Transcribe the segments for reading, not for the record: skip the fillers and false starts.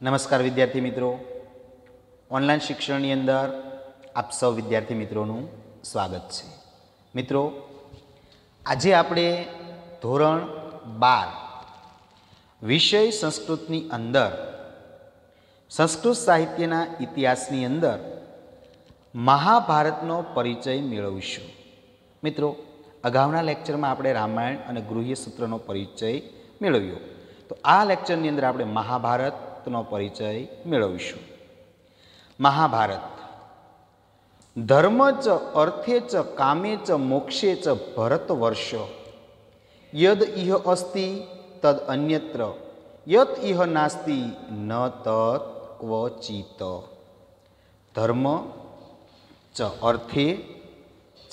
નમસ્કાર વિદ્યાર્થી મિત્રો, ઓનલાઈન શિક્ષણની અંદર આપ સૌ વિદ્યાર્થી મિત્રોનું સ્વાગત છે. મિત્રો, આજે આપણે ધોરણ 12 વિષય સંસ્કૃતની અંદર સંસ્કૃત સાહિત્યના ઇતિહાસની અંદર મહાભારતનો પરિચય મેળવીશું. મિત્રો, અગાઉના લેક્ચરમાં આપણે રામાયણ અને ગૃહ્ય સૂત્રનો પરિચય મેળવ્યો, તો આ લેક્ચરની અંદર આપણે મહાભારતનો પરિચય મેળવીશું. મહાભારત ધર્મ ચ અર્થે ચ કામે ચ મોક્ષે ચ ભરત વર્ષ યદ ઇહ અસ્તિ તદ અન્યત્ર યત ઇહ નાસ્તિ ન તત ક્વચિત. ધર્મ ચ અર્થે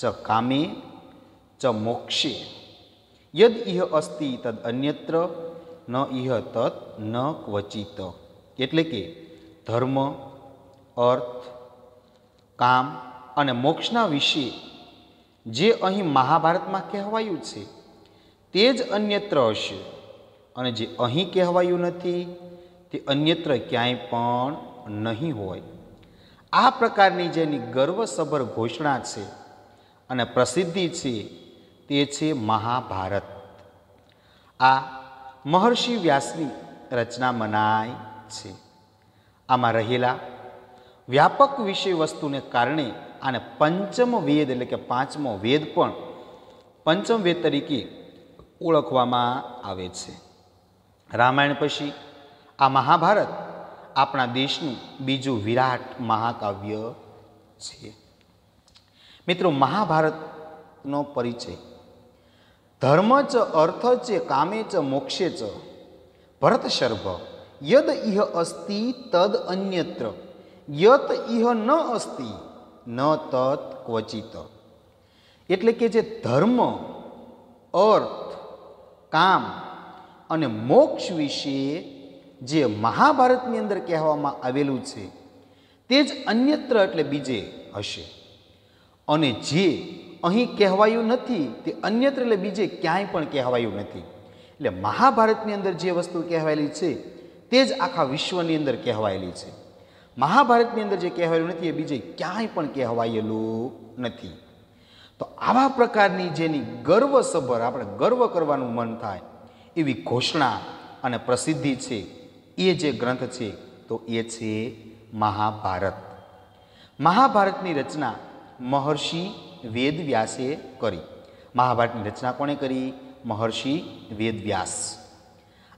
ચ કામે ચ મોક્ષે યદ ઇહ અસ્તિ તદ અન્યત્ર ન ઇહ તત ન ક્વચિત. એટલે કે ધર્મ, અર્થ, કામ અને મોક્ષના વિશે જે અહીં મહાભારતમાં કહેવાયું છે તે જ અન્યત્ર હશે, અને જે અહીં કહેવાયું નથી તે અન્યત્ર ક્યાંય પણ નહીં હોય. આ પ્રકારની જેની ગર્વસભર ઘોષણા છે અને પ્રસિદ્ધિ છે તે છે મહાભારત. આ મહર્ષિ વ્યાસની રચના મનાય છે. આમાં રહેલા વ્યાપક વિષય વસ્તુને કારણે આને પંચમ વેદ એટલે કે પાંચમો વેદ પણ પંચમ વેદ તરીકે ઓળખવામાં આવે છે. રામાયણ પછી આ મહાભારત આપણા દેશનું બીજું વિરાટ મહાકાવ્ય છે. મિત્રો, મહાભારતનો પરિચય ધર્મ ચ અર્થ ચ કામે ચ મોક્ષે ચ ભરત શર્ભ યદ ઇહ અસ્તિ તદ અન્યત્ર યત ઇહ ન અસ્તિ ન તત ક્વચિત. એટલે કે જે ધર્મ, અર્થ, કામ અને મોક્ષ વિશે જે મહાભારતની અંદર કહેવામાં આવેલું છે તે જ અન્યત્ર એટલે બીજે હશે, અને જે અહીં કહેવાયું નથી તે અન્યત્ર એટલે બીજે ક્યાંય પણ કહેવાયું નથી. એટલે મહાભારતની અંદર જે વસ્તુ કહેવાયેલી છે તે જ આખા વિશ્વની અંદર કહેવાયેલી છે. મહાભારતની અંદર જે કહેવાયેલું નથી એ બીજે ક્યાંય પણ કહેવાયેલું નથી. તો આવા પ્રકારની જેની ગર્વસભર આપણે ગર્વ કરવાનું મન થાય એવી ઘોષણા અને પ્રસિદ્ધિ છે એ જે ગ્રંથ છે તો એ છે મહાભારત. મહાભારતની રચના મહર્ષિ વેદવ્યાસે કરી. મહાભારતની રચના કોણે કરી? મહર્ષિ વેદવ્યાસ.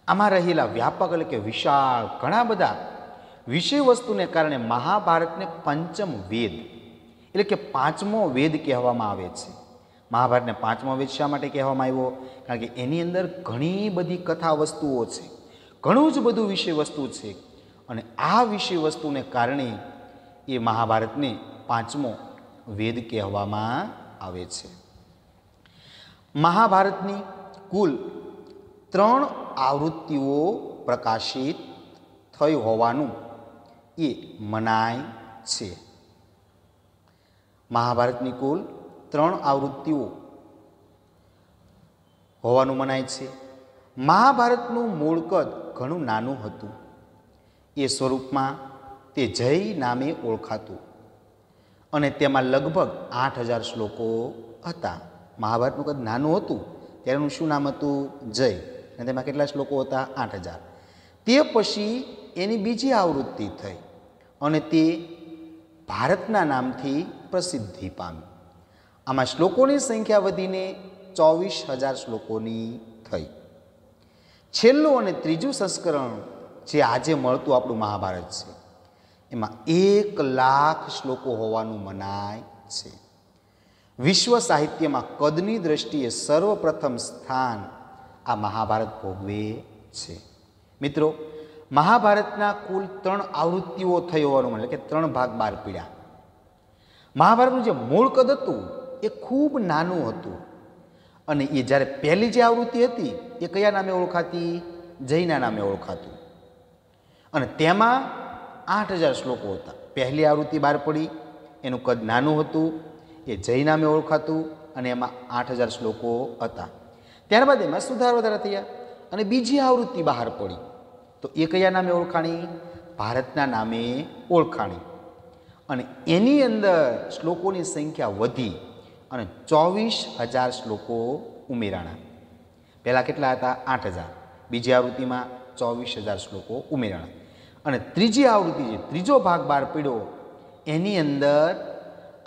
આમાં રહેલા વ્યાપક એટલે કે વિશાળ ઘણા બધા વિષય વસ્તુને કારણે મહાભારતને પંચમ વેદ એટલે કે પાંચમો વેદ કહેવામાં આવે છે. મહાભારતને પાંચમો વેદ શા માટે કહેવામાં આવ્યો? કારણ કે એની અંદર ઘણી બધી કથા વસ્તુઓ છે, ઘણું જ બધું વિષય વસ્તુ છે, અને આ વિષય વસ્તુને કારણે એ મહાભારતને પાંચમો વેદ કહેવામાં આવે છે. મહાભારતની કુલ 3 આવૃત્તિઓ પ્રકાશિત થઈ હોવાનું એ મનાય છે. મહાભારતની કુલ 3 આવૃત્તિઓ હોવાનું મનાય છે. મહાભારતનું મૂળ કદ ઘણું નાનું હતું. એ સ્વરૂપમાં તે જય નામે ઓળખાતું, અને તેમાં લગભગ 8000 શ્લોકો હતા. મહાભારતનું કદ નાનું હતું ત્યારે એનું શું નામ હતું? જય. અને તેમાં કેટલા શ્લોકો હતા? 8000. તે પછી એની બીજી આવૃત્તિ થઈ અને તે ભારતના નામથી પ્રસિદ્ધિ પામી. આમાં શ્લોકોની સંખ્યા વધીને 24000 શ્લોકોની થઈ. છેલ્લું અને ત્રીજું સંસ્કરણ જે આજે મળતું આપણું મહાભારત છે એમાં 1,00,000 શ્લોકો હોવાનું મનાય છે. વિશ્વ સાહિત્યમાં કદની દ્રષ્ટિએ સર્વપ્રથમ સ્થાન આ મહાભારત ભોગવે છે. મિત્રો, મહાભારતના કુલ 3 આવૃત્તિઓ થઈ હોવાનું એટલે કે 3 ભાગ બહાર પડ્યા. મહાભારતનું જે મૂળ કદ હતું એ ખૂબ નાનું હતું, અને એ જ્યારે પહેલી જે આવૃત્તિ હતી એ કયા નામે ઓળખાતી? જયના નામે ઓળખાતું, અને તેમાં 8000 શ્લોકો હતા. પહેલી આવૃત્તિ બહાર પડી, એનું કદ નાનું હતું, એ જય નામે ઓળખાતું, અને એમાં 8000 શ્લોકો હતા. ત્યારબાદ એમાં સુધાર વધારા થયા અને બીજી આવૃત્તિ બહાર પડી, તો એ કયા નામે ઓળખાણી? ભારતના નામે ઓળખાણી અને એની અંદર શ્લોકોની સંખ્યા વધી અને 24,000 શ્લોકો ઉમેરાણા. પહેલાં કેટલા હતા? 8,000. બીજી આવૃત્તિમાં 24,000 શ્લોકો ઉમેરાણા અને ત્રીજી આવૃત્તિ જે ત્રીજો ભાગ બહાર પડ્યો એની અંદર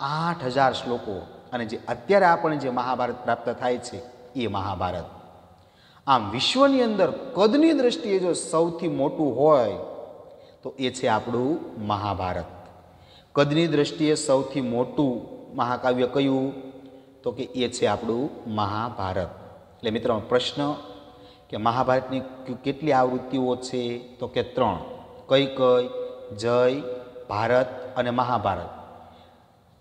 8,000 શ્લોકો અને જે અત્યારે આપણને જે મહાભારત પ્રાપ્ત થાય છે એ મહાભારત. આમ વિશ્વની અંદર કદની દ્રષ્ટિએ જો સૌથી મોટું હોય તો એ છે આપણું મહાભારત. કદની દ્રષ્ટિએ સૌથી મોટું મહાકાવ્ય કયું? તો કે એ છે આપણું મહાભારત. એટલે મિત્રો પ્રશ્ન કે મહાભારતની કેટલી આવૃત્તિઓ છે? તો કે 3. કઈ કઈ? જય, ભારત અને મહાભારત.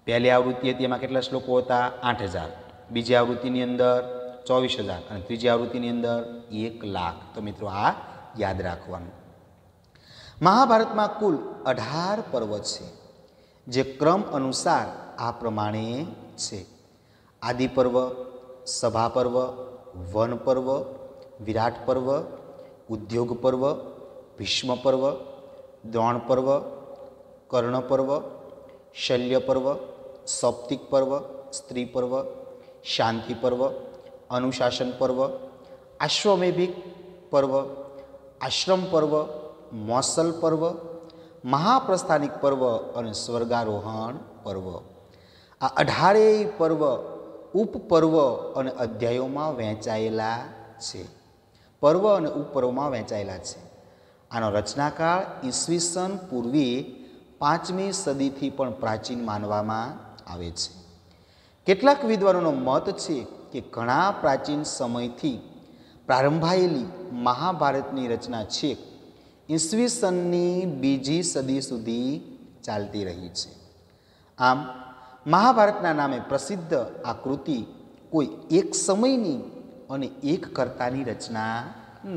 પહેલી આવૃત્તિ હતી એમાં કેટલા શ્લોકો હતા? 8,000. બીજી આવૃત્તિની અંદર 24,000 અને ત્રીજી આવૃત્તિની અંદર 1,00,000. તો મિત્રો આ યાદ રાખવાનું. મહાભારતમાં કુલ 18 પર્વ છે જે ક્રમ અનુસાર આ પ્રમાણે છે: આદિ પર્વ, સભા પર્વ, વન પર્વ, વિરાટ પર્વ, ઉદ્યોગ પર્વ, ભીષ્મ પર્વ, દ્રોણ પર્વ, કર્ણ પર્વ, શલ્ય પર્વ, સૌપ્તિક પર્વ, સ્ત્રી પર્વ, શાંતિ પર્વ, અનુશાસન પર્વ, આશ્વમેધિક પર્વ, આશ્રમ પર્વ, મોસલ પર્વ, મહાપ્રસ્થાનિક પર્વ અને સ્વર્ગારોહણ પર્વ. આ 18 પર્વ ઉપપર્વ અને અધ્યાયોમાં વહેંચાયેલા છે. પર્વ અને ઉપપર્વમાં વહેંચાયેલા છે. આનો રચનાકાળ ઈસવીસન પૂર્વે 5મી સદીથી પણ પ્રાચીન માનવામાં આવે છે. કેટલાક વિદ્વાનોનો મત છે કે ઘણા પ્રાચીન સમયથી પ્રારંભાયેલી મહાભારતની રચના છેક ઈસવીસનની 2જી સદી સુધી ચાલતી રહી છે. આમ મહાભારતના નામે પ્રસિદ્ધ આ કૃતિ કોઈ એક સમયની અને એક કર્તાની રચના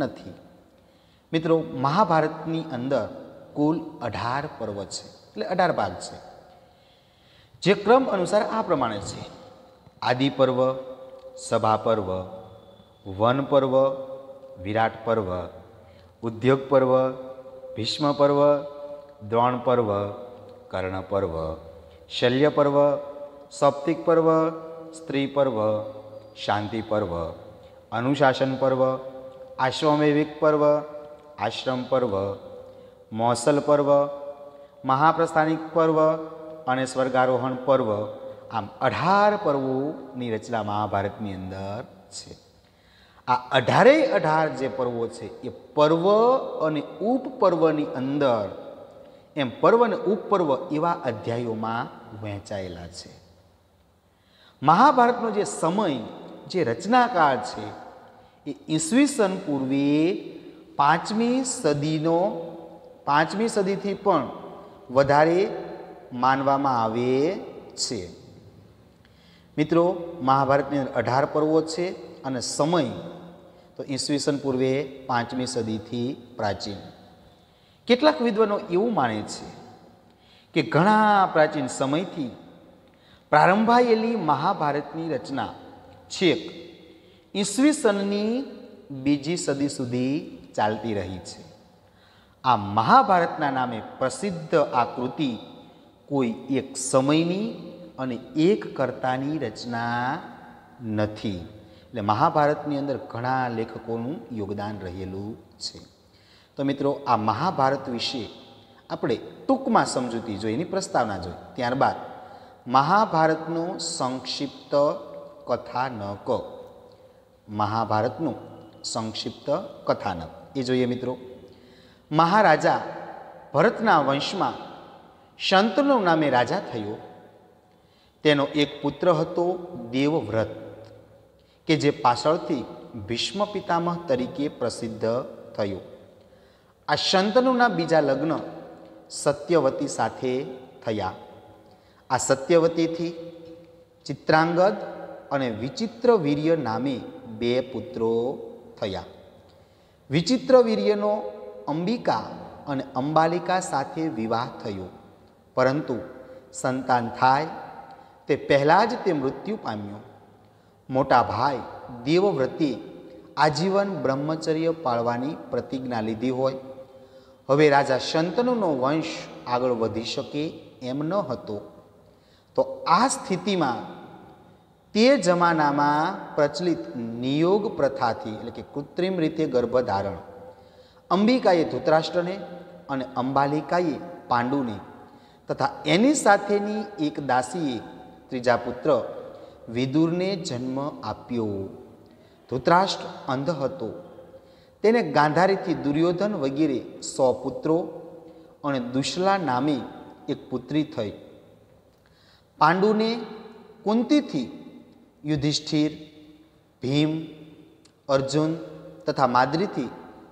નથી. મિત્રો મહાભારતની અંદર કુલ 18 પર્વ છે, એટલે 18 ભાગ છે, જે ક્રમ અનુસાર આ પ્રમાણે છે: આદિ પર્વ, સભા પર્વ, વન પર્વ, વિરાટ પર્વ, ઉદ્યોગ પર્વ, ભીષ્મ પર્વ, દ્રોણ પર્વ, કર્ણ પર્વ, શલ્ય પર્વ, સૌપ્તિક પર્વ, સ્ત્રી પર્વ, શાંતિ પર્વ, અનુશાસન પર્વ, આશ્વમેધિક પર્વ, આશ્રમ પર્વ, મોસલ પર્વ, મહાપ્રસ્થાનિક પર્વ અને સ્વર્ગારોહણ પર્વ. આમ 18 પર્વોની રચના મહાભારતની અંદર છે. આ 18 જે પર્વો છે એ પર્વ અને ઉપપર્વની અંદર એમ પર્વ અને ઉપપર્વ એવા અધ્યાયોમાં વહેંચાયેલા છે. મહાભારતનો જે સમય, જે રચનાકાળ છે એ ઈસવીસન પૂર્વે 5મી સદીથી પણ વધારે માનવામાં આવે છે. મિત્રો મહાભારતની અંદર 18 પર્વો છે અને સમય તો ઈસવીસન પૂર્વે 5મી સદીથી પ્રાચીન. કેટલાક વિદ્વાનો એવું માને છે કે ઘણા પ્રાચીન સમયથી પ્રારંભાયેલી મહાભારતની રચના છેક ઈસવીસનની 2જી સદી સુધી ચાલતી રહી છે. આ મહાભારતના નામે પ્રસિદ્ધ આ કૃતિ કોઈ એક સમયની અને એક કર્તાની રચના નથી. એટલે મહાભારતની અંદર ઘણા લેખકોનું યોગદાન રહેલું છે. તો મિત્રો આ મહાભારત વિશે આપણે ટૂંકમાં સમજૂતી જોઈ, એની પ્રસ્તાવના જોઈ, ત્યારબાદ મહાભારતનું સંક્ષિપ્ત કથાનક, મહાભારતનું સંક્ષિપ્ત કથાનક એ જોઈએ. મિત્રો મહારાજા ભરતના વંશમાં શંતનુ નામે રાજા થયો. તેનો એક પુત્ર હતો દેવવ્રત, કે જે પાછળથી ભીષ્મ પિતામહ તરીકે પ્રસિદ્ધ થયો. આ શંતનુના બીજા લગ્ન સત્યવતી સાથે થયા. આ સત્યવતીથી ચિત્રાંગદ અને વિચિત્રવીર્ય નામે 2 પુત્રો થયા. વિચિત્રવીર્યનો અંબિકા અને અંબાલિકા સાથે વિવાહ થયો, પરંતુ સંતાન થાય તે પહેલાં જ તે મૃત્યુ પામ્યો. મોટા ભાઈ દેવવ્રતે આજીવન બ્રહ્મચર્ય પાળવાની પ્રતિજ્ઞા લીધી હોય, હવે રાજા શંતનુનો વંશ આગળ વધી શકે એમ ન હતો. તો આ સ્થિતિમાં તે જમાનામાં પ્રચલિત નિયોગ પ્રથાથી એટલે કે કૃત્રિમ રીતે ગર્ભધારણ અંબિકાએ ધૃતરાષ્ટ્રને અને અંબાલિકાએ પાંડુને તથા એની સાથેની એક દાસીએ ત્રીજા પુત્ર વિદુરને જન્મ આપ્યો. ધૃતરાષ્ટ્ર અંધ હતો. તેને ગાંધારીથી દુર્યોધન વગેરે 100 પુત્રો અને દુશલા નામે એક પુત્રી થઈ. પાંડુને કુંતીથી યુધિષ્ઠિર, ભીમ, અર્જુન તથા માદ્રીથી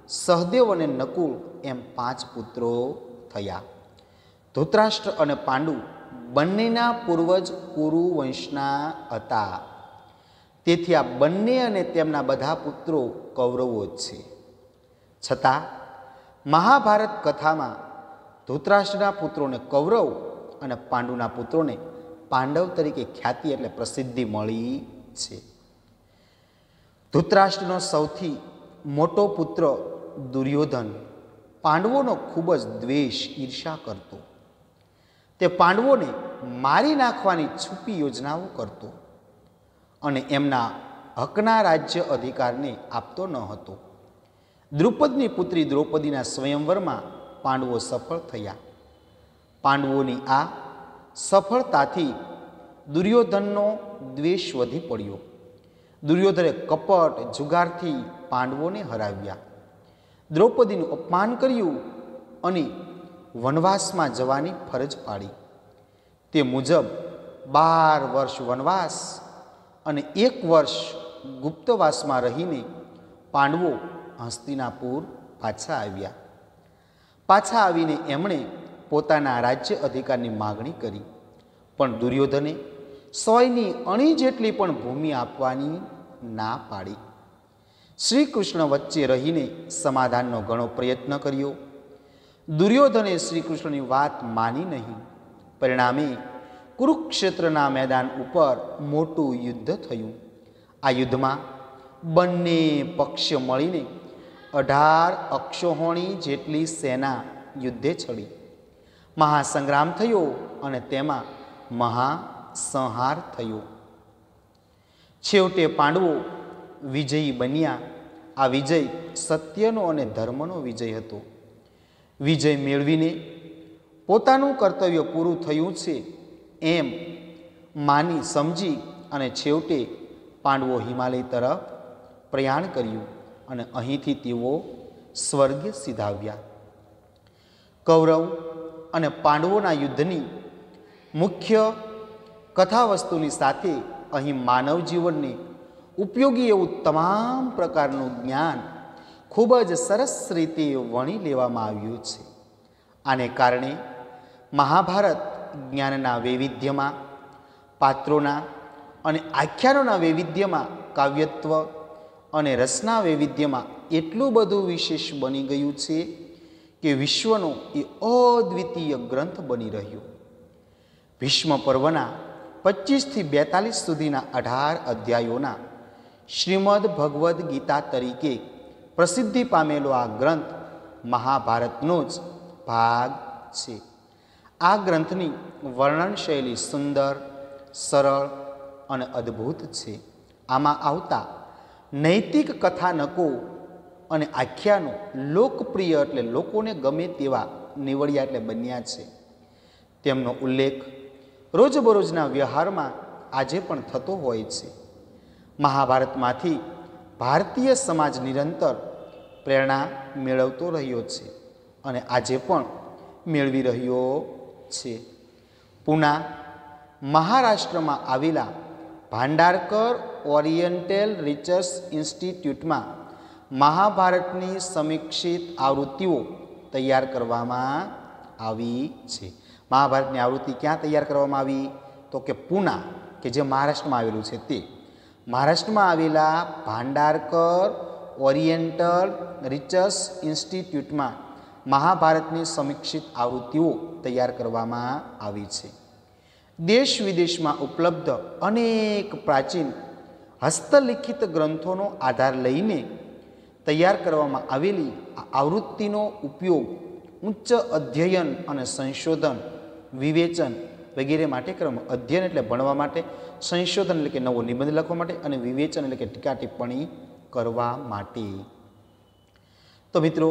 સહદેવ અને નકુળ એમ 5 પુત્રો થયા. ધૃતરાષ્ટ્ર અને પાંડુ બંનેના પૂર્વજ કુરુ વંશના હતા. તેથી આ બંને અને તેમના બધા પુત્રો કૌરવો જ છે. છતાં મહાભારત કથામાં ધૃતરાષ્ટ્રના પુત્રોને કૌરવ અને પાંડુના પુત્રોને પાંડવ તરીકે ખ્યાતિ એટલે પ્રસિદ્ધિ મળી છે. ધૃતરાષ્ટ્રનો સૌથી મોટો પુત્ર દુર્યોધન પાંડવોનો ખૂબ જ દ્વેષ, ઈર્ષા કરતો. તે પાંડવોને મારી નાખવાની છુપી યોજનાઓ કરતો અને એમના હકના રાજ્ય અધિકારને આપતો ન હતો. દ્રુપદની પુત્રી દ્રૌપદીના સ્વયંવરમાં પાંડવો સફળ થયા. પાંડવોની આ સફળતાથી દુર્યોધનનો દ્વેષ વધી પડ્યો. દુર્યોધને કપટ, જુગારથી પાંડવોને હરાવ્યા. દ્રૌપદીનું અપમાન કર્યું અને વનવાસમાં જવાની ફરજ પાડી. તે મુજબ 12 વર્ષ વનવાસ અને 1 વર્ષ ગુપ્તવાસમાં રહીને પાંડવો હસ્તિનાપુર પાછા આવ્યા. પાછા આવીને એમણે પોતાના રાજ્ય અધિકારની માગણી કરી, પણ દુર્યોધને 100ની અણી જેટલી પણ ભૂમિ આપવાની ના પાડી. શ્રી કૃષ્ણ વચ્ચે રહીને સમાધાનનો ઘણો પ્રયત્ન કર્યો. દુર્યોધને શ્રી કૃષ્ણની વાત માની નહીં. પરિણામે કુરુક્ષેત્રના મેદાન ઉપર મોટું યુદ્ધ થયું. આ યુદ્ધમાં બંને પક્ષ મળીને 18 અક્ષોહિણી જેટલી સેના યુદ્ધે ચડી. મહાસંગ્રામ થયો અને તેમાં મહાસંહાર થયો. છેવટે પાંડવો વિજયી બન્યા. આ વિજય સત્યનો અને ધર્મનો વિજય હતો. વિજય મેળવીને પોતાનું કર્તવ્ય પૂરું થયું છે એમ માની સમજી અને છેવટે પાંડવો હિમાલય તરફ પ્રયાણ કર્યું અને અહીંથી તેઓ સ્વર્ગે સીધાવ્યા. કૌરવ અને પાંડવોના યુદ્ધની મુખ્ય કથાવસ્તુની સાથે અહીં માનવ જીવનને ઉપયોગી એવું તમામ પ્રકારનું જ્ઞાન ખૂબ જ સરસ રીતે વણી લેવામાં આવ્યું છે. આને કારણે મહાભારત જ્ઞાનના વૈવિધ્યમાં, પાત્રોના અને આખ્યાનોના વૈવિધ્યમાં, કાવ્યત્વ અને રસના વૈવિધ્યમાં એટલું બધું વિશેષ બની ગયું છે કે વિશ્વનો એ અદ્વિતીય ગ્રંથ બની રહ્યો. ભીષ્મ પર્વના 25થી 42 સુધીના 18 અધ્યાયોના શ્રીમદ ભગવદ્ ગીતા તરીકે પ્રસિદ્ધિ પામેલો આ ગ્રંથ મહાભારતનો જ ભાગ છે. આ ગ્રંથની વર્ણન શૈલી સુંદર, સરળ અને અદ્ભુત છે. આમાં આવતા નૈતિક કથાનકો અને આખ્યાનો લોકપ્રિય એટલે લોકોને ગમે તેવા નીવડ્યા એટલે બન્યા છે. તેમનો ઉલ્લેખ રોજબરોજના વ્યવહારમાં આજે પણ થતો હોય છે. મહાભારતમાંથી ભારતીય સમાજ નિરંતર પ્રેરણા મેળવતો રહ્યો છે અને આજે પણ મેળવી રહ્યો છે. પૂના, મહારાષ્ટ્રમાં આવેલા ભાંડારકર ઓરિએન્ટલ રિસર્ચ ઇન્સ્ટિટ્યૂટમાં મહાભારતની સમીક્ષિત આવૃત્તિઓ તૈયાર કરવામાં આવી છે. મહાભારતની આવૃત્તિ ક્યાં તૈયાર કરવામાં આવી? તો કે પૂના, કે જે મહારાષ્ટ્રમાં આવેલું છે તે. મહારાષ્ટ્રમાં આવેલા ભાંડારકર ઓરિએન્ટલ રિસર્ચ ઇન્સ્ટિટ્યૂટમાં મહાભારતની સમીક્ષિત આવૃત્તિઓ તૈયાર કરવામાં આવી છે. દેશ વિદેશમાં ઉપલબ્ધ અનેક પ્રાચીન હસ્તલિખિત ગ્રંથોનો આધાર લઈને તૈયાર કરવામાં આવેલી આ આવૃત્તિનો ઉપયોગ ઉચ્ચ અધ્યયન અને સંશોધન, વિવેચન વગેરે માટે કરવામાં. અધ્યયન એટલે ભણવા માટે, સંશોધન એટલે કે નવો નિબંધ લખવા માટે, અને વિવેચન એટલે કે ટીકા ટિપ્પણી કરવા માટે. તો મિત્રો,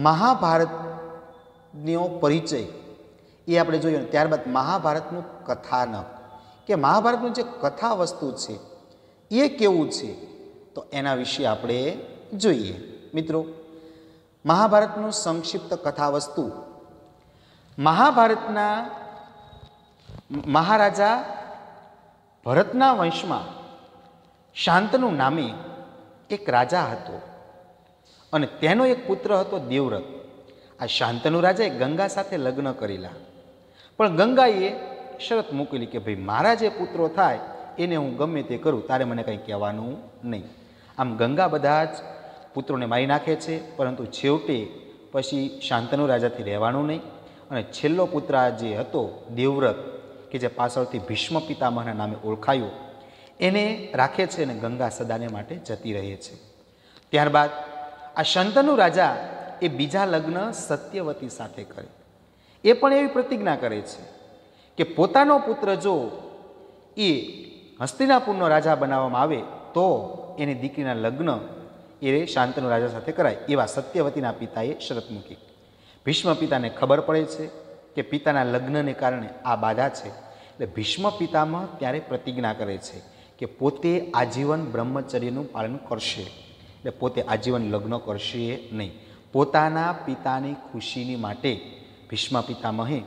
મહાભારતનો પરિચય એ આપણે જોયું. ત્યારબાદ મહાભારતનું કથાનક, કે મહાભારતનું જે કથા વસ્તુ છે એ કેવું છે, તો એના વિશે આપણે જોઈએ. મિત્રો, મહાભારતનું સંક્ષિપ્ત કથા વસ્તુ. મહાભારતના મહારાજા ભરતના વંશમાં શાંતનુ નામે એક રાજા હતો અને તેનો એક પુત્ર હતો દેવવ્રત. આ શાંતનુ રાજાએ ગંગા સાથે લગ્ન કરેલા, પણ ગંગાએ શરત મૂકેલી કે ભાઈ મારા જે પુત્રો થાય એને હું ગમે તે કરું, તારે મને કંઈ કહેવાનું નહીં. આમ ગંગા બધા જ પુત્રોને મારી નાખે છે, પરંતુ છેવટે પછી શાંતનુ રાજાથી રહેવાનું નહીં અને છેલ્લો પુત્ર જે હતો દેવવ્રત, કે જે પાછળથી ભીષ્મ પિતામહના નામે ઓળખાયો, એને રાખે છે અને ગંગા સદાને માટે જતી રહે છે. ત્યારબાદ આ શાંતનુ રાજા એ બીજા લગ્ન સત્યવતી સાથે કરે. એ પણ એવી પ્રતિજ્ઞા કરે છે કે પોતાનો પુત્ર જો એ હસ્તિનાપુરનો રાજા બનાવવામાં આવે તો એની દીકરીના લગ્ન એ શાંતનુ રાજા સાથે કરાય. એવા સત્યવતીના પિતાએ શરત મૂકી. ભીષ્મ પિતાને ખબર પડે છે કે પિતાના લગ્નને કારણે આ બાધા છે, એટલે ભીષ્મ પિતામહ ત્યારે પ્રતિજ્ઞા કરે છે કે પોતે આજીવન બ્રહ્મચર્યનું પાલન કરશે, એટલે પોતે આજીવન લગ્ન કરશે નહીં. પોતાના પિતાની ખુશીની માટે ભીષ્મ પિતામહે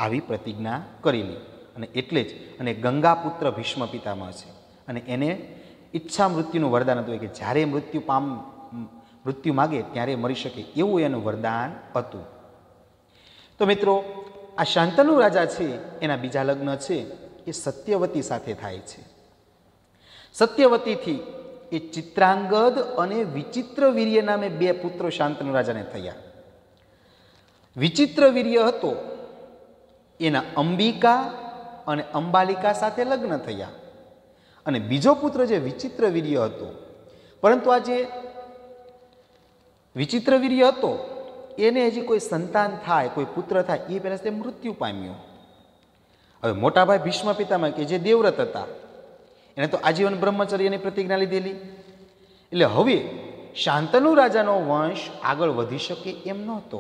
આવી પ્રતિજ્ઞા કરેલી, અને એટલે જ અને ગંગાપુત્ર ભીષ્મ પિતામહ છે, અને એને ઈચ્છા મૃત્યુનું વરદાન હતું કે જ્યારે મૃત્યુ માગે ત્યારે મરી શકે એવું એનું વરદાન હતું. તો મિત્રો, આ શાંતનુ રાજા છે એના બીજા લગ્ન છે એ સત્યવતી સાથે થાય છે. સત્યવતીથી એ ચિત્રાંગદ અને વિચિત્રવીર્ય નામે બે પુત્રો શાંતનુ રાજાને થયા. વિચિત્રવીર્ય હતો એના અંબિકા અને અંબાલિકા સાથે લગ્ન થયા, અને બીજો પુત્ર જે વિચિત્રવીર્ય હતો, પરંતુ આ જે વિચિત્રવીર્ય હતો એને હજી કોઈ સંતાન થાય, કોઈ પુત્ર થાય એ પહેલાં તે મૃત્યુ પામ્યો. હવે મોટાભાઈ ભીષ્મ પિતામહ કે જે દેવવ્રત હતા એને તો આજીવન બ્રહ્મચર્યની પ્રતિજ્ઞા લીધેલી, એટલે હવે શાંતનુ રાજાનો વંશ આગળ વધી શકે એમ નહોતો.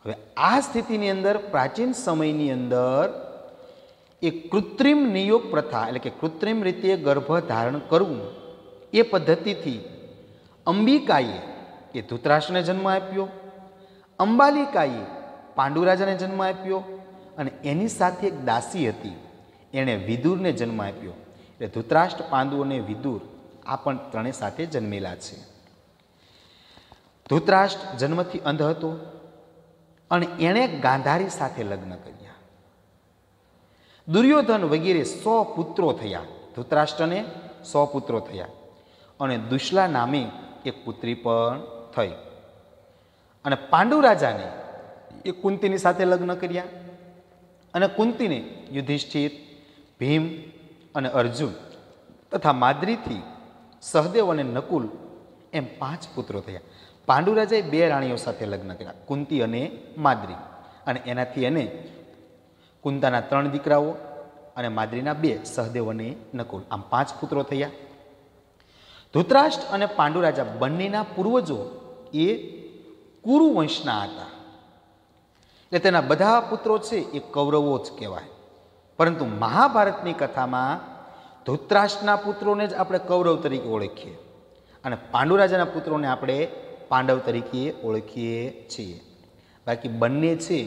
હવે આ સ્થિતિની અંદર પ્રાચીન સમયની અંદર એક કૃત્રિમ નિયોગ પ્રથા, એટલે કે કૃત્રિમ રીતે ગર્ભ ધારણ કરવું, એ પદ્ધતિથી અંબિકાએ એ ધૃતરાષ્ટ્રને જન્મ આપ્યો, અંબાલિકાએ પાંડુરાજાને જન્મ આપ્યો, અને એની સાથે એક દાસી હતી એણે વિદુરને જન્મ આપ્યો. એટલે ધૃતરાષ્ટ્ર, પાંડુ અને વિદુર આ પણ ત્રણે સાથે જન્મેલા છે. ધૃતરાષ્ટ્ર જન્મથી અંધ હતો અને એણે ગાંધારી સાથે લગ્ન કર્યા. દુર્યોધન વગેરે 100 પુત્રો થયા. ધૃતરાષ્ટ્રને 100 પુત્રો થયા, અને દુશલા નામે એક પુત્રી પણ થઈ. અને પાંડુ રાજાને એ કુંતીની સાથે લગ્ન કર્યા, અને કુંતીને યુધિષ્ઠિર, ભીમ અને અર્જુન તથા માદ્રીથી સહદેવ અને નકુલ એમ 5 પુત્રો થયા. પાંડુ રાજાએ 2 રાણીઓ સાથે લગ્ન કર્યા, કુંતી અને માદ્રી, અને એનાથી એને કુંતાના 3 દીકરાઓ અને માદ્રીના 2, સહદેવ અને નકુલ, આમ 5 પુત્રો થયા. ધૃતરાષ્ટ્ર અને પાંડુ રાજા બંનેના પૂર્વજો એ કુરુ વંશના હતા, એટલે તેના બધા પુત્રો છે એ કૌરવો જ કહેવાય. પરંતુ મહાભારતની કથામાં ધૃતરાષ્ટ્રના પુત્રોને જ આપણે કૌરવ તરીકે ઓળખીએ, અને પાંડુ રાજાના પુત્રોને આપણે પાંડવ તરીકે ઓળખીએ છીએ. બાકી બંને છે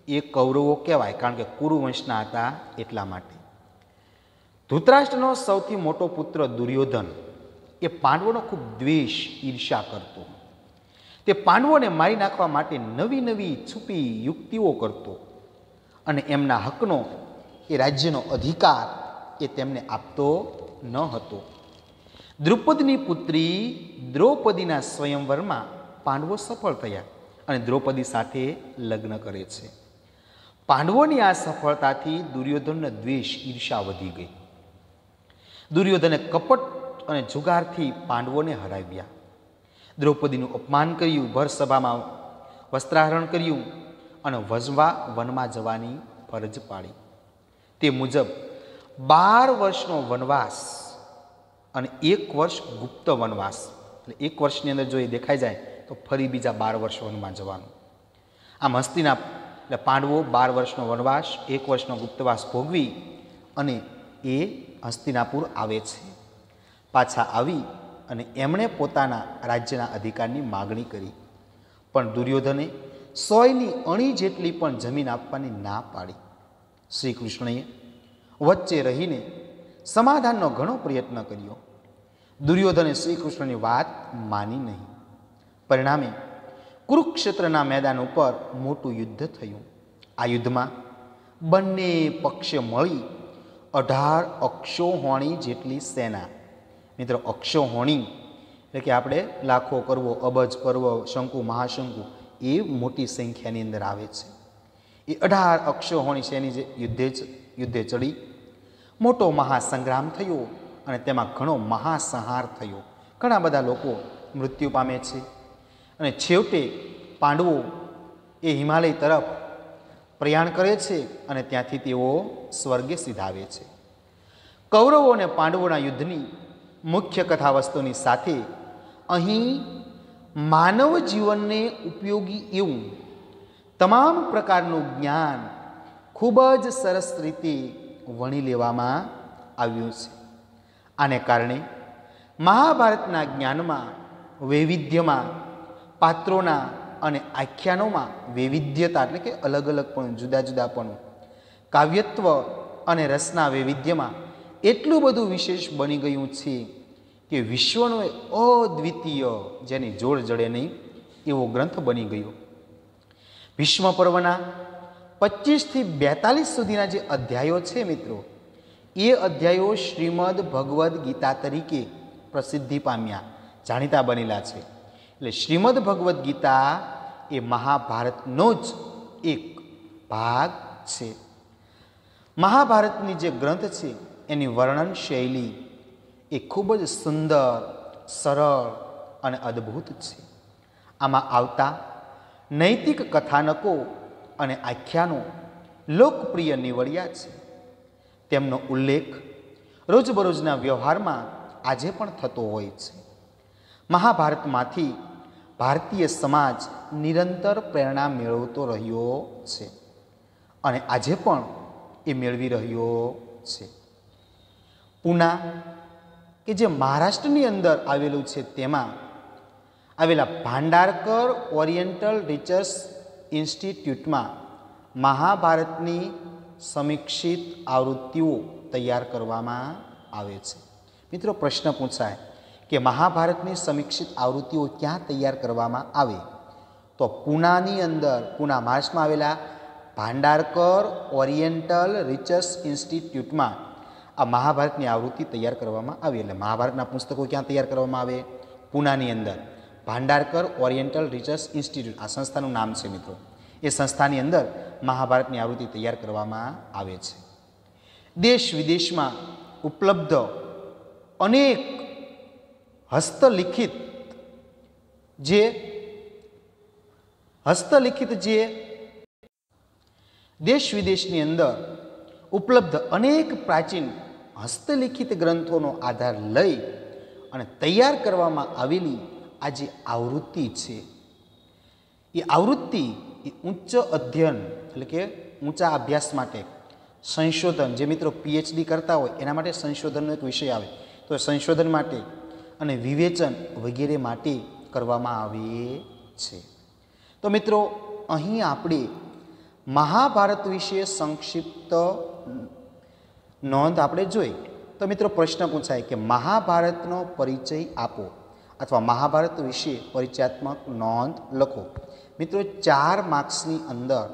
એ કૌરવો કહેવાય, કારણ કે કુરુ વંશના હતા એટલા માટે. ધૃતરાષ્ટ્રનો સૌથી મોટો પુત્ર દુર્યોધન એ પાંડવોનો ખૂબ દ્વેષ, ઈર્ષ્યા કરતો. તે પાંડવોને મારી નાખવા માટે નવી નવી છુપી યુક્તિઓ કરતો, અને એમના હકનો, એ રાજ્યનો અધિકાર એ તેમને આપતો ન હતો. દ્રુપદની પુત્રી દ્રૌપદીના સ્વયંવરમાં પાંડવો સફળ થયા અને દ્રૌપદી સાથે લગ્ન કરે છે. પાંડવોની આ સફળતાથી દુર્યોધનનો દ્વેષ, ઈર્ષ્યા વધી ગઈ. દુર્યોધને કપટ અને જુગારથી પાંડવોને હરાવ્યા. દ્રૌપદીનું અપમાન કર્યું, ભર સભામાં વસ્ત્રાહરણ કર્યું અને વજવા વનમાં જવાની ફરજ પાડી. તે મુજબ 12 વર્ષનો વનવાસ અને 1 વર્ષ ગુપ્ત વનવાસ, એટલે 1 વર્ષની અંદર જો એ દેખાઈ જાય તો ફરી બીજા 12 વર્ષ વનમાં જવાનું. આમ એટલે પાંડવો 12 વર્ષનો વનવાસ, 1 વર્ષનો ગુપ્તવાસ ભોગવી અને એ હસ્તિનાપુર આવે છે. પાછા આવી અને એમણે પોતાના રાજ્યના અધિકારની માગણી કરી, પણ દુર્યોધને 100ની અણી જેટલી પણ જમીન આપવાની ના પાડી. શ્રી કૃષ્ણએ વચ્ચે રહીને સમાધાનનો ઘણો પ્રયત્ન કર્યો. દુર્યોધને શ્રી કૃષ્ણની વાત માની નહીં. પરિણામે કુરુક્ષેત્રના મેદાન ઉપર મોટું યુદ્ધ થયું. આ યુદ્ધમાં બંને પક્ષે મળી 18 અક્ષોહોણી જેટલી સેના. મિત્રો, અક્ષોહોણી એટલે કે આપણે લાખો કરવો, અબજ કરવો, શંકુ, મહાશંકુ, એ મોટી સંખ્યાની અંદર આવે છે. એ 18 અક્ષોહોણી સેની જે યુદ્ધે ચડી મોટો મહાસંગ્રામ થયો અને તેમાં ઘણો મહાસંહાર થયો. ઘણા બધા લોકો મૃત્યુ પામે છે અને છેવટે પાંડવો એ હિમાલય તરફ પ્રયાણ કરે છે અને ત્યાંથી તેઓ સ્વર્ગે સિધાવે છે. કૌરવો અને પાંડવોના યુદ્ધની મુખ્ય કથા વસ્તુની સાથે અહીં માનવ જીવનને ઉપયોગી એવું તમામ પ્રકારનું જ્ઞાન ખૂબ જ સરસ રીતે વણી લેવામાં આવ્યું છે. આને કારણે મહાભારતના જ્ઞાનમાં, વૈવિધ્યમાં, પાત્રોના અને આખ્યાનોમાં વૈવિધ્યતા એટલે કે અલગ અલગપણું, જુદા જુદાપણું, કાવ્યત્વ અને રસના વૈવિધ્યમાં એટલું બધું વિશેષ બની ગયું છે કે વિશ્વનો અદ્વિતીય, જેની જોડ જડે નહીં એવો ગ્રંથ બની ગયો. ભીષ્મ પર્વના 25 થી 42 સુધીના જે અધ્યાયો છે મિત્રો, એ અધ્યાયો શ્રીમદ ભગવદ્ ગીતા તરીકે પ્રસિદ્ધિ પામ્યા, જાણીતા બનેલા છે. એટલે શ્રીમદ ભગવદ્ ગીતા એ મહાભારતનો જ એક ભાગ છે. મહાભારતની જે ગ્રંથ છે એની વર્ણન શૈલી એ ખૂબ જ સુંદર, સરળ અને અદ્ભુત છે. આમાં આવતા નૈતિક કથાનકો અને આખ્યાનો લોકપ્રિય નીવડ્યા છે. તેમનો ઉલ્લેખ રોજબરોજના વ્યવહારમાં આજે પણ થતો હોય છે. મહાભારતમાંથી ભારતીય સમાજ નિરંતર પ્રેરણા મેળવતો રહ્યો છે અને આજે પણ એ મેળવી રહ્યો છે. પૂના કે જે મહારાષ્ટ્રની અંદર આવેલું છે, તેમાં આવેલા ભાંડારકર ઓરિએન્ટલ રિસર્ચ ઇન્સ્ટિટ્યૂટમાં મહાભારતની સમીક્ષિત આવૃત્તિઓ તૈયાર કરવામાં આવે છે. મિત્રો, પ્રશ્ન પૂછાય કે મહાભારતની સમીક્ષિત આવૃત્તિઓ ક્યાં તૈયાર કરવામાં આવે? તો પૂનાની અંદર, પૂના મહારાષ્ટ્રમાં આવેલા ભાંડારકર ઓરિએન્ટલ રિસર્ચ ઇન્સ્ટિટ્યૂટમાં આ મહાભારતની આવૃત્તિ તૈયાર કરવામાં આવી. એટલે મહાભારતના પુસ્તકો ક્યાં તૈયાર કરવામાં આવે? પૂનાની અંદર ભાંડારકર ઓરિએન્ટલ રિસર્ચ ઇન્સ્ટિટ્યૂટ, આ સંસ્થાનું નામ છે મિત્રો. એ સંસ્થાની અંદર મહાભારતની આવૃત્તિ તૈયાર કરવામાં આવે છે. દેશ વિદેશમાં ઉપલબ્ધ અનેક હસ્તલિખિત જે દેશ વિદેશની અંદર ઉપલબ્ધ અનેક પ્રાચીન હસ્તલિખિત ગ્રંથોનો આધાર લઈ અને તૈયાર કરવામાં આવેલી આ જે આવૃત્તિ છે, એ આવૃત્તિ એ ઉચ્ચ અધ્યયન એટલે કે ઊંચા અભ્યાસ માટે સંશોધન, જે મિત્રો પીએચડી કરતા હોય એના માટે સંશોધનનો એક વિષય આવે, તો સંશોધન માટે અને વિવેચન વગેરે માટે કરવામાં આવે છે. તો મિત્રો, અહીં આપણે મહાભારત વિશે સંક્ષિપ્ત નોંધ આપણે જોઈ. તો મિત્રો, પ્રશ્ન પૂછાય કે મહાભારતનો પરિચય આપો અથવા મહાભારત વિશે પરિચયાત્મક નોંધ લખો. મિત્રો, 4 માર્ક્સની અંદર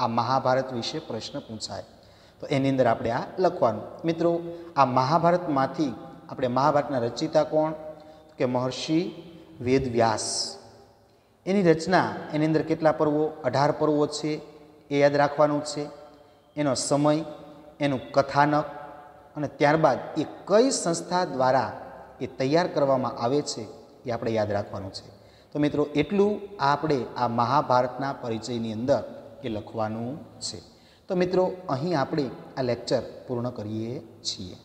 આ મહાભારત વિશે પ્રશ્ન પૂછાય, તો એની અંદર આપણે આ લખવાનું. મિત્રો, આ મહાભારતમાંથી આપણે મહાભારતના રચયિતા કોણ? કે મહર્ષિ વેદવ્યાસ. એની રચના, એની અંદર કેટલા પર્વો? 18 પર્વો છે, એ યાદ રાખવાનું છે. એનો સમય, એનું કથાનક અને ત્યારબાદ એ કઈ સંસ્થા દ્વારા એ તૈયાર કરવામાં આવે છે એ આપણે યાદ રાખવાનું છે. તો મિત્રો એટલું આપણે આ મહાભારતના પરિચયની અંદર એ લખવાનું છે. તો મિત્રો અહીં આપણે આ લેક્ચર પૂર્ણ કરીએ છીએ.